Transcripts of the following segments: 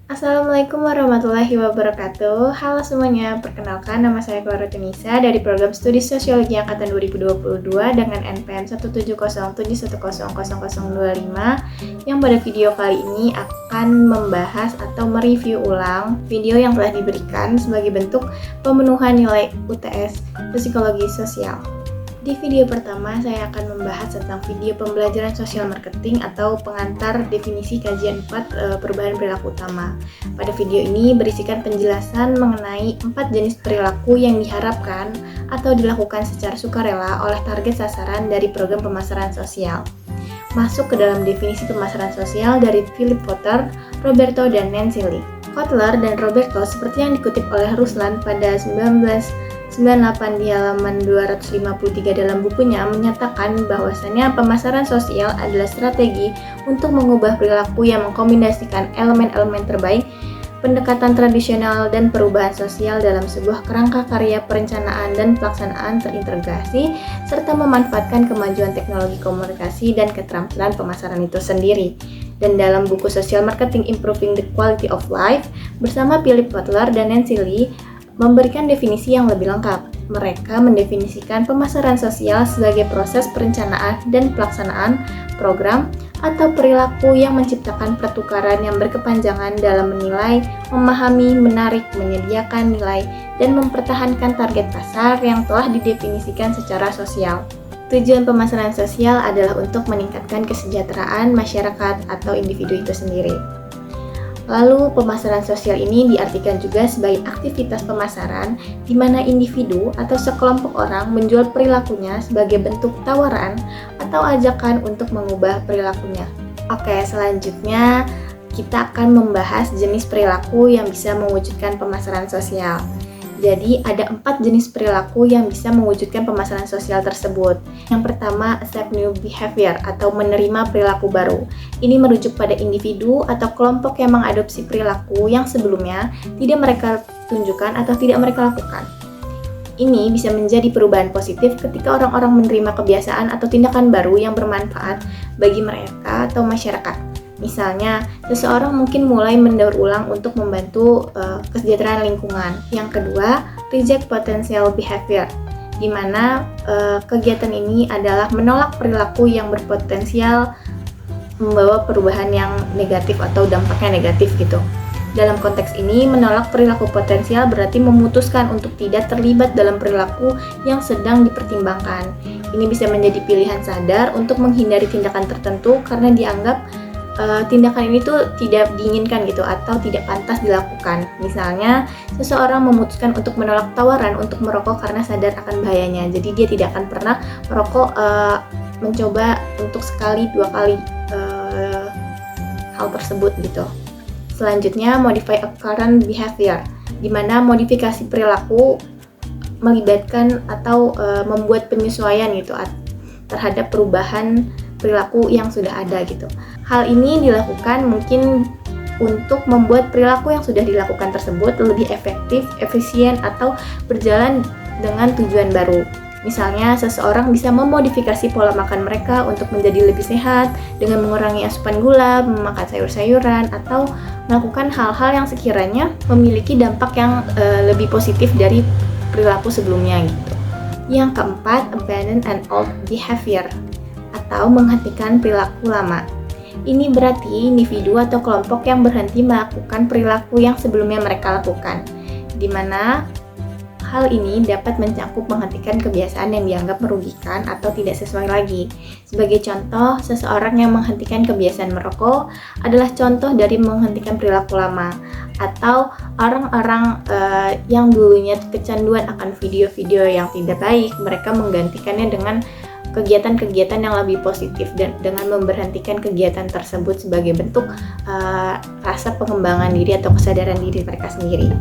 Assalamualaikum warahmatullahi wabarakatuh. Halo semuanya, perkenalkan nama saya Clara Tunisa dari program Studi Sosiologi Angkatan 2022 dengan NPM 17071000025 yang pada video kali ini akan membahas atau mereview ulang video yang telah diberikan sebagai bentuk pemenuhan nilai UTS Psikologi Sosial. Di video pertama, saya akan membahas tentang video pembelajaran sosial marketing atau pengantar definisi kajian 4 perubahan perilaku utama. Pada video ini berisikan penjelasan mengenai 4 jenis perilaku yang diharapkan atau dilakukan secara sukarela oleh target sasaran dari program pemasaran sosial. Masuk ke dalam definisi pemasaran sosial dari Philip Kotler, Roberto, dan Nancy Lee. Kotler dan Roberto seperti yang dikutip oleh Ruslan pada 1998 di halaman 253 dalam bukunya menyatakan bahwasannya pemasaran sosial adalah strategi untuk mengubah perilaku yang mengkombinasikan elemen-elemen terbaik pendekatan tradisional dan perubahan sosial dalam sebuah kerangka karya perencanaan dan pelaksanaan terintegrasi serta memanfaatkan kemajuan teknologi komunikasi dan keterampilan pemasaran itu sendiri. Dan dalam buku Social Marketing Improving the Quality of Life bersama Philip Kotler dan Nancy Lee memberikan definisi yang lebih lengkap. Mereka mendefinisikan pemasaran sosial sebagai proses perencanaan dan pelaksanaan program atau perilaku yang menciptakan pertukaran yang berkepanjangan dalam menilai, memahami, menarik, menyediakan nilai, dan mempertahankan target pasar yang telah didefinisikan secara sosial. Tujuan pemasaran sosial adalah untuk meningkatkan kesejahteraan masyarakat atau individu itu sendiri. Lalu, pemasaran sosial ini diartikan juga sebagai aktivitas pemasaran di mana individu atau sekelompok orang menjual perilakunya sebagai bentuk tawaran atau ajakan untuk mengubah perilakunya. Oke, selanjutnya kita akan membahas jenis perilaku yang bisa mewujudkan pemasaran sosial. Jadi, ada 4 jenis perilaku yang bisa mewujudkan pemasaran sosial tersebut. Yang pertama, accept new behavior atau menerima perilaku baru. Ini merujuk pada individu atau kelompok yang mengadopsi perilaku yang sebelumnya tidak mereka tunjukkan atau tidak mereka lakukan. Ini bisa menjadi perubahan positif ketika orang-orang menerima kebiasaan atau tindakan baru yang bermanfaat bagi mereka atau masyarakat. Misalnya, seseorang mungkin mulai mendaur ulang untuk membantu kesejahteraan lingkungan. Yang kedua, reject potential behavior, di mana kegiatan ini adalah menolak perilaku yang berpotensial membawa perubahan yang negatif atau dampaknya negatif gitu. Dalam konteks ini, menolak perilaku potensial berarti memutuskan untuk tidak terlibat dalam perilaku yang sedang dipertimbangkan. Ini bisa menjadi pilihan sadar untuk menghindari tindakan tertentu karena dianggap tindakan ini tuh tidak diinginkan gitu atau tidak pantas dilakukan. Misalnya, seseorang memutuskan untuk menolak tawaran untuk merokok karena sadar akan bahayanya. Jadi dia tidak akan pernah merokok mencoba untuk sekali, 2 kali hal tersebut gitu. Selanjutnya, modify a current behavior, di mana modifikasi perilaku melibatkan atau membuat penyesuaian gitu terhadap perubahan perilaku yang sudah ada gitu. Hal ini dilakukan mungkin untuk membuat perilaku yang sudah dilakukan tersebut lebih efektif, efisien, atau berjalan dengan tujuan baru. Misalnya, seseorang bisa memodifikasi pola makan mereka untuk menjadi lebih sehat dengan mengurangi asupan gula, memakan sayur-sayuran, atau melakukan hal-hal yang sekiranya memiliki dampak yang lebih positif dari perilaku sebelumnya gitu. Yang keempat, abandon an old behavior atau menghentikan perilaku lama. Ini berarti individu atau kelompok yang berhenti melakukan perilaku yang sebelumnya mereka lakukan, di mana hal ini dapat mencakup menghentikan kebiasaan yang dianggap merugikan atau tidak sesuai lagi. Sebagai contoh, seseorang yang menghentikan kebiasaan merokok adalah contoh dari menghentikan perilaku lama. Atau orang-orang yang dulunya kecanduan akan video-video yang tidak baik, mereka menggantikannya dengan kegiatan-kegiatan yang lebih positif dan dengan memberhentikan kegiatan tersebut sebagai bentuk rasa pengembangan diri atau kesadaran diri mereka sendiri.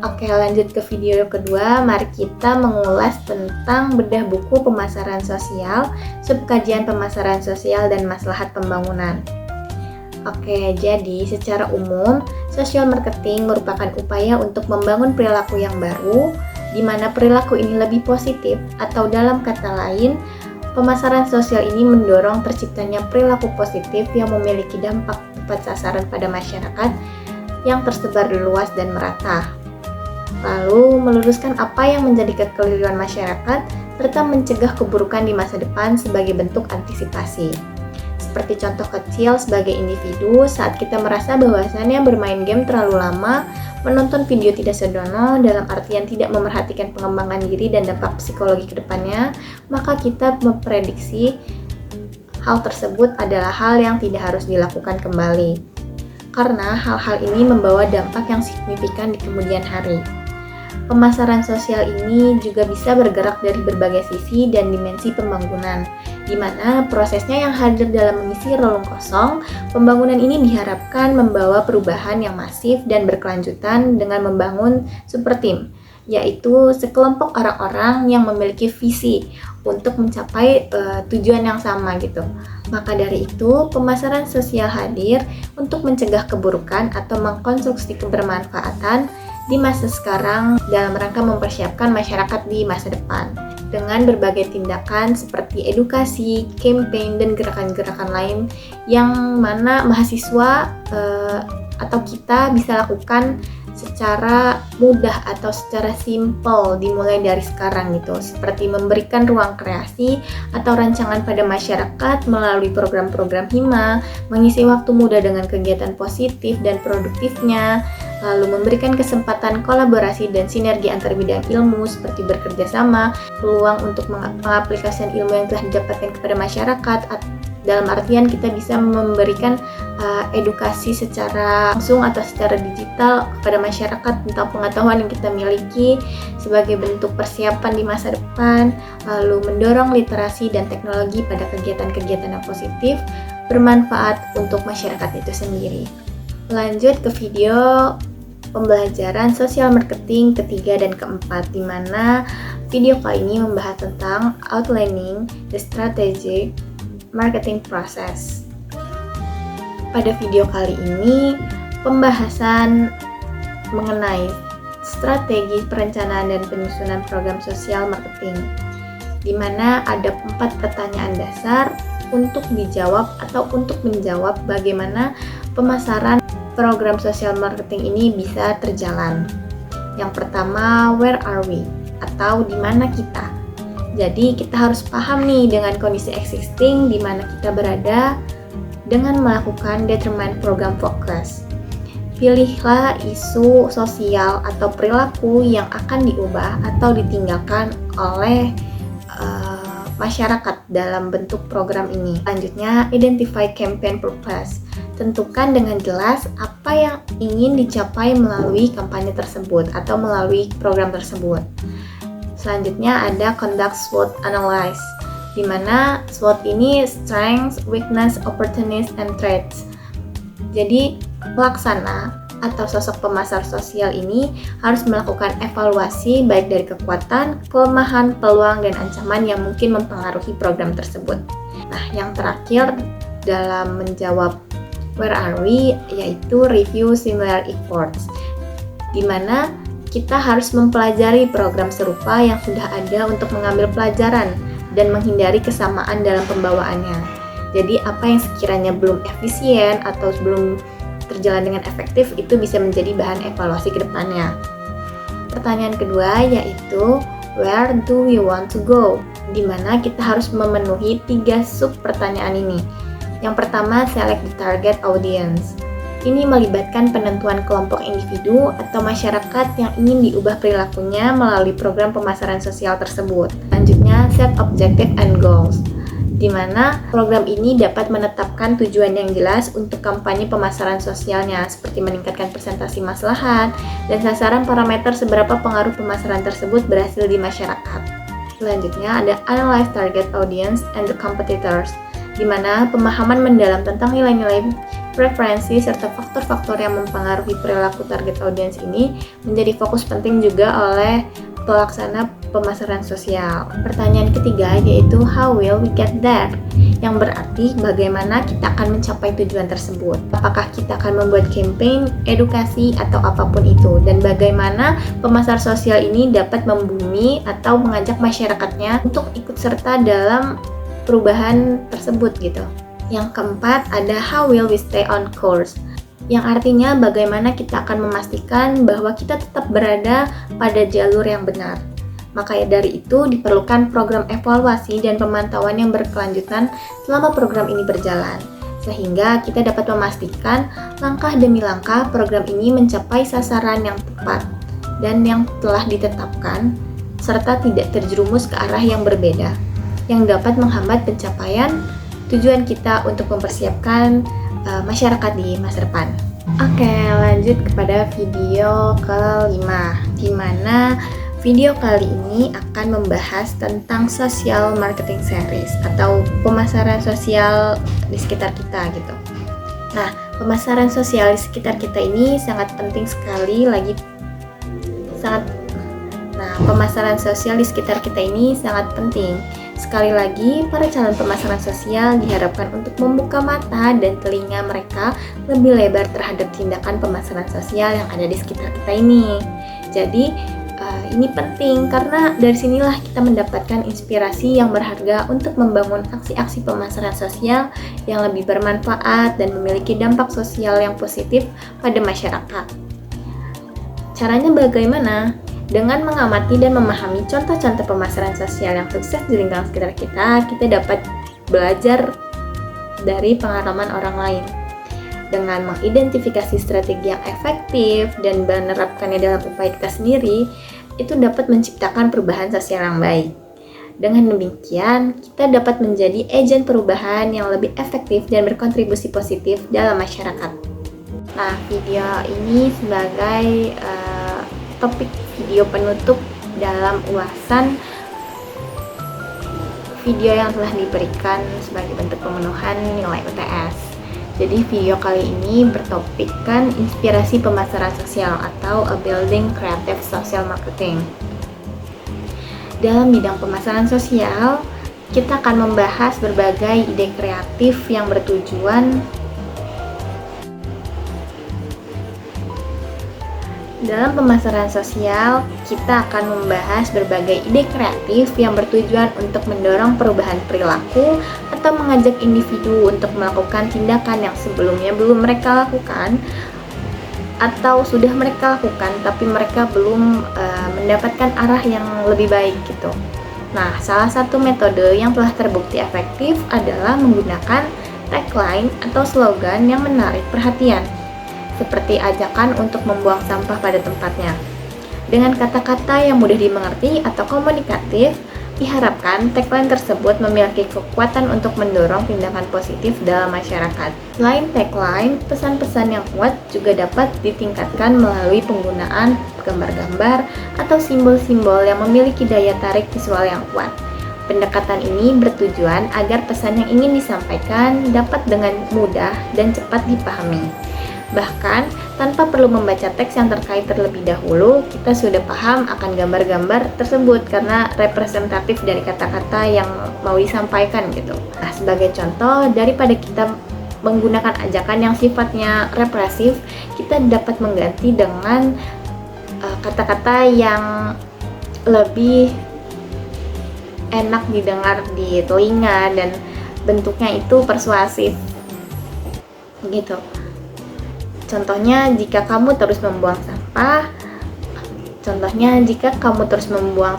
Oke, lanjut ke video kedua. Mari kita mengulas tentang bedah buku pemasaran sosial, subkajian pemasaran sosial dan maslahat pembangunan. Oke, jadi secara umum Social marketing merupakan upaya untuk membangun perilaku yang baru, di mana perilaku ini lebih positif, atau dalam kata lain, pemasaran sosial ini mendorong terciptanya perilaku positif yang memiliki dampak tepat sasaran pada masyarakat yang tersebar luas dan merata. Lalu, meluruskan apa yang menjadi kekeliruan masyarakat, serta mencegah keburukan di masa depan sebagai bentuk antisipasi. Seperti contoh kecil sebagai individu, saat kita merasa bahwasannya bermain game terlalu lama, menonton video tidak senonoh dalam artian tidak memerhatikan pengembangan diri dan dampak psikologi ke depannya, maka kita memprediksi hal tersebut adalah hal yang tidak harus dilakukan kembali. Karena hal-hal ini membawa dampak yang signifikan di kemudian hari. Pemasaran sosial ini juga bisa bergerak dari berbagai sisi dan dimensi pembangunan, di mana prosesnya yang hadir dalam mengisi relung kosong. Pembangunan ini diharapkan membawa perubahan yang masif dan berkelanjutan dengan membangun super team, yaitu sekelompok orang-orang yang memiliki visi untuk mencapai tujuan yang sama gitu. Maka dari itu, pemasaran sosial hadir untuk mencegah keburukan atau mengkonstruksi kebermanfaatan di masa sekarang dalam rangka mempersiapkan masyarakat di masa depan dengan berbagai tindakan seperti edukasi, campaign, dan gerakan-gerakan lain yang mana mahasiswa atau kita bisa lakukan secara mudah atau secara simple dimulai dari sekarang gitu, seperti memberikan ruang kreasi atau rancangan pada masyarakat melalui program-program hima, mengisi waktu muda dengan kegiatan positif dan produktifnya, lalu memberikan kesempatan kolaborasi dan sinergi antar bidang ilmu seperti bekerja sama, peluang untuk mengaplikasikan ilmu yang telah didapatkan kepada masyarakat. Dalam artian kita bisa memberikan edukasi secara langsung atau secara digital kepada masyarakat tentang pengetahuan yang kita miliki sebagai bentuk persiapan di masa depan, lalu mendorong literasi dan teknologi pada kegiatan-kegiatan yang positif bermanfaat untuk masyarakat itu sendiri. Lanjut ke video pembelajaran sosial marketing ketiga dan keempat, di mana video kali ini membahas tentang outlining the strategic marketing process. Pada video kali ini, pembahasan mengenai strategi perencanaan dan penyusunan program sosial marketing, di mana ada 4 pertanyaan dasar untuk dijawab atau untuk menjawab bagaimana pemasaran program sosial marketing ini bisa terjalan. Yang pertama, where are we? Atau di mana kita? Jadi kita harus paham nih dengan kondisi existing di mana kita berada dengan melakukan determine program focus. Pilihlah isu sosial atau perilaku yang akan diubah atau ditinggalkan oleh masyarakat dalam bentuk program ini. Selanjutnya, identify campaign purpose. Tentukan dengan jelas apa yang ingin dicapai melalui kampanye tersebut atau melalui program tersebut. Selanjutnya ada conduct SWOT analysis, di mana SWOT ini strengths, weakness, opportunities, and threats. Jadi pelaksana atau sosok pemasar sosial ini harus melakukan evaluasi baik dari kekuatan, kelemahan, peluang, dan ancaman yang mungkin mempengaruhi program tersebut. Nah, yang terakhir dalam menjawab where are we, yaitu review similar efforts, di mana kita harus mempelajari program serupa yang sudah ada untuk mengambil pelajaran dan menghindari kesamaan dalam pembawaannya. Jadi apa yang sekiranya belum efisien atau belum terjalan dengan efektif itu bisa menjadi bahan evaluasi ke depannya. Pertanyaan kedua yaitu where do we want to go? Di mana kita harus memenuhi 3 sub pertanyaan ini. Yang pertama, select the target audience. Ini melibatkan penentuan kelompok individu atau masyarakat yang ingin diubah perilakunya melalui program pemasaran sosial tersebut. Selanjutnya, set objective and goals, di mana program ini dapat menetapkan tujuan yang jelas untuk kampanye pemasaran sosialnya, seperti meningkatkan presentasi maslahat dan sasaran parameter seberapa pengaruh pemasaran tersebut berhasil di masyarakat. Selanjutnya, ada analyze target audience and the competitors, di mana pemahaman mendalam tentang nilai-nilai, preferensi, serta faktor-faktor yang mempengaruhi perilaku target audience ini menjadi fokus penting juga oleh pelaksana pemasaran sosial. Pertanyaan ketiga yaitu how will we get there? Yang berarti bagaimana kita akan mencapai tujuan tersebut. Apakah kita akan membuat campaign, edukasi, atau apapun itu. Dan bagaimana pemasar sosial ini dapat membumi atau mengajak masyarakatnya untuk ikut serta dalam perubahan tersebut gitu. Yang keempat ada how will we stay on course? Yang artinya bagaimana kita akan memastikan bahwa kita tetap berada pada jalur yang benar. Maka dari itu diperlukan program evaluasi dan pemantauan yang berkelanjutan selama program ini berjalan, sehingga kita dapat memastikan langkah demi langkah program ini mencapai sasaran yang tepat dan yang telah ditetapkan, serta tidak terjerumus ke arah yang berbeda, yang dapat menghambat pencapaian tujuan kita untuk mempersiapkan masyarakat di masa depan. Oke, lanjut kepada video kelima, di mana video kali ini akan membahas tentang social marketing series atau pemasaran sosial di sekitar kita gitu. Nah, pemasaran sosial di sekitar kita ini sangat penting sekali pemasaran sosial di sekitar kita ini sangat penting. Sekali lagi, para calon pemasaran sosial diharapkan untuk membuka mata dan telinga mereka lebih lebar terhadap tindakan pemasaran sosial yang ada di sekitar kita ini. Jadi, ini penting karena dari sinilah kita mendapatkan inspirasi yang berharga untuk membangun aksi-aksi pemasaran sosial yang lebih bermanfaat dan memiliki dampak sosial yang positif pada masyarakat. Caranya bagaimana? Dengan mengamati dan memahami contoh-contoh pemasaran sosial yang sukses di lingkungan sekitar kita dapat belajar dari pengalaman orang lain. Dengan mengidentifikasi strategi yang efektif dan menerapkannya dalam upaya kita sendiri, itu dapat menciptakan perubahan sosial yang baik. Dengan demikian, kita dapat menjadi agen perubahan yang lebih efektif dan berkontribusi positif dalam masyarakat. Nah, video ini sebagai topik video penutup dalam ulasan video yang telah diberikan sebagai bentuk pemenuhan nilai UTS. Jadi video kali ini bertopikkan inspirasi pemasaran sosial atau a building creative social marketing. Dalam bidang pemasaran sosial, kita akan membahas berbagai ide kreatif yang bertujuan Dalam pemasaran sosial, kita akan membahas berbagai ide kreatif yang bertujuan untuk mendorong perubahan perilaku atau mengajak individu untuk melakukan tindakan yang sebelumnya belum mereka lakukan atau sudah mereka lakukan tapi mereka belum mendapatkan arah yang lebih baik gitu. Nah, salah satu metode yang telah terbukti efektif adalah menggunakan tagline atau slogan yang menarik perhatian, seperti ajakan untuk membuang sampah pada tempatnya. Dengan kata-kata yang mudah dimengerti atau komunikatif, diharapkan tagline tersebut memiliki kekuatan untuk mendorong tindakan positif dalam masyarakat. Selain tagline, pesan-pesan yang kuat juga dapat ditingkatkan melalui penggunaan gambar-gambar atau simbol-simbol yang memiliki daya tarik visual yang kuat. Pendekatan ini bertujuan agar pesan yang ingin disampaikan dapat dengan mudah dan cepat dipahami. Bahkan, tanpa perlu membaca teks yang terkait terlebih dahulu, kita sudah paham akan gambar-gambar tersebut karena representatif dari kata-kata yang mau disampaikan gitu. Nah, sebagai contoh, daripada kita menggunakan ajakan yang sifatnya represif, kita dapat mengganti dengan kata-kata yang lebih enak didengar di telinga dan bentuknya itu persuasif gitu. Contohnya, jika kamu terus membuang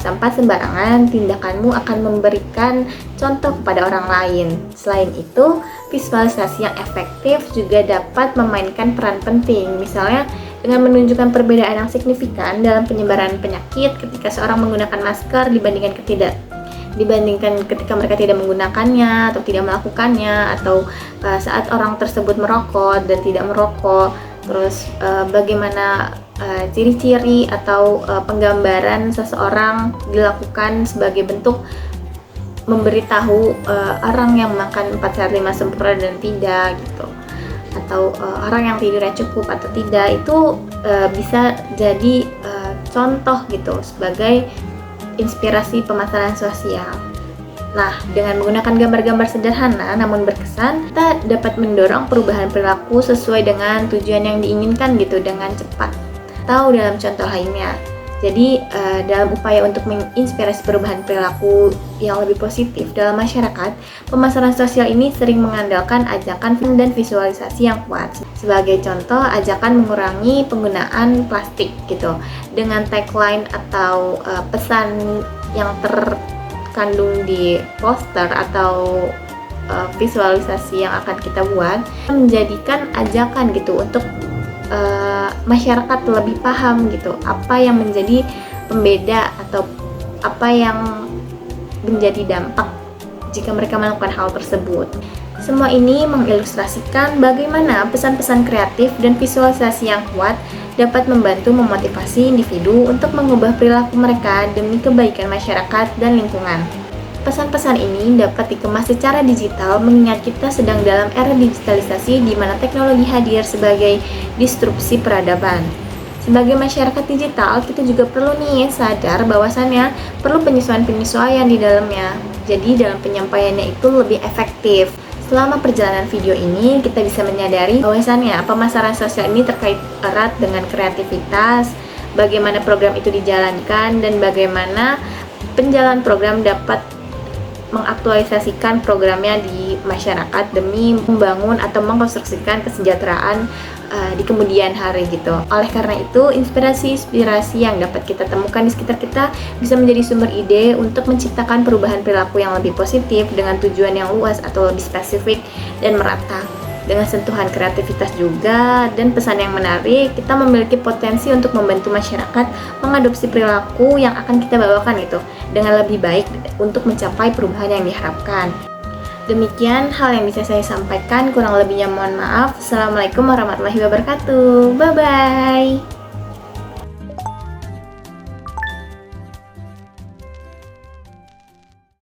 sampah sembarangan, tindakanmu akan memberikan contoh kepada orang lain. Selain itu, visualisasi yang efektif juga dapat memainkan peran penting. Misalnya, dengan menunjukkan perbedaan yang signifikan dalam penyebaran penyakit ketika seorang menggunakan masker dibandingkan ketika mereka tidak menggunakannya atau tidak melakukannya, atau saat orang tersebut merokok dan tidak merokok. Terus bagaimana ciri-ciri atau penggambaran seseorang dilakukan sebagai bentuk memberitahu orang yang makan 4 sehat 5 sempurna dan tidak gitu, atau orang yang tidurnya cukup atau tidak, itu bisa jadi contoh gitu sebagai inspirasi pemasaran sosial. Nah, dengan menggunakan gambar-gambar sederhana namun berkesan, kita dapat mendorong perubahan perilaku sesuai dengan tujuan yang diinginkan gitu dengan cepat. Atau dalam contoh lainnya, jadi dalam upaya untuk menginspirasi perubahan perilaku yang lebih positif dalam masyarakat, pemasaran sosial ini sering mengandalkan ajakan dan visualisasi yang kuat. Sebagai contoh, ajakan mengurangi penggunaan plastik gitu, dengan tagline atau pesan yang terkandung di poster atau visualisasi yang akan kita buat, menjadikan ajakan gitu untuk masyarakat lebih paham gitu apa yang menjadi pembeda atau apa yang menjadi dampak jika mereka melakukan hal tersebut. Semua ini mengilustrasikan bagaimana pesan-pesan kreatif dan visualisasi yang kuat dapat membantu memotivasi individu untuk mengubah perilaku mereka demi kebaikan masyarakat dan lingkungan. Pesan-pesan ini dapat dikemas secara digital mengingat kita sedang dalam era digitalisasi di mana teknologi hadir sebagai disrupsi peradaban. Sebagai masyarakat digital, kita juga perlu nih sadar bahwasannya perlu penyesuaian-penyesuaian di dalamnya. Jadi dalam penyampaiannya itu lebih efektif. Selama perjalanan video ini, kita bisa menyadari bahwasannya pemasaran sosial ini terkait erat dengan kreativitas, bagaimana program itu dijalankan, dan bagaimana penjalan program dapat mengaktualisasikan programnya di masyarakat demi membangun atau mengkonstruksikan kesejahteraan di kemudian hari gitu. Oleh karena itu, inspirasi-inspirasi yang dapat kita temukan di sekitar kita bisa menjadi sumber ide untuk menciptakan perubahan perilaku yang lebih positif dengan tujuan yang luas atau lebih spesifik dan merata. Dengan sentuhan kreativitas juga dan pesan yang menarik, kita memiliki potensi untuk membantu masyarakat mengadopsi perilaku yang akan kita bawakan itu dengan lebih baik untuk mencapai perubahan yang diharapkan. Demikian hal yang bisa saya sampaikan, kurang lebihnya mohon maaf. Assalamualaikum warahmatullahi wabarakatuh. Bye-bye.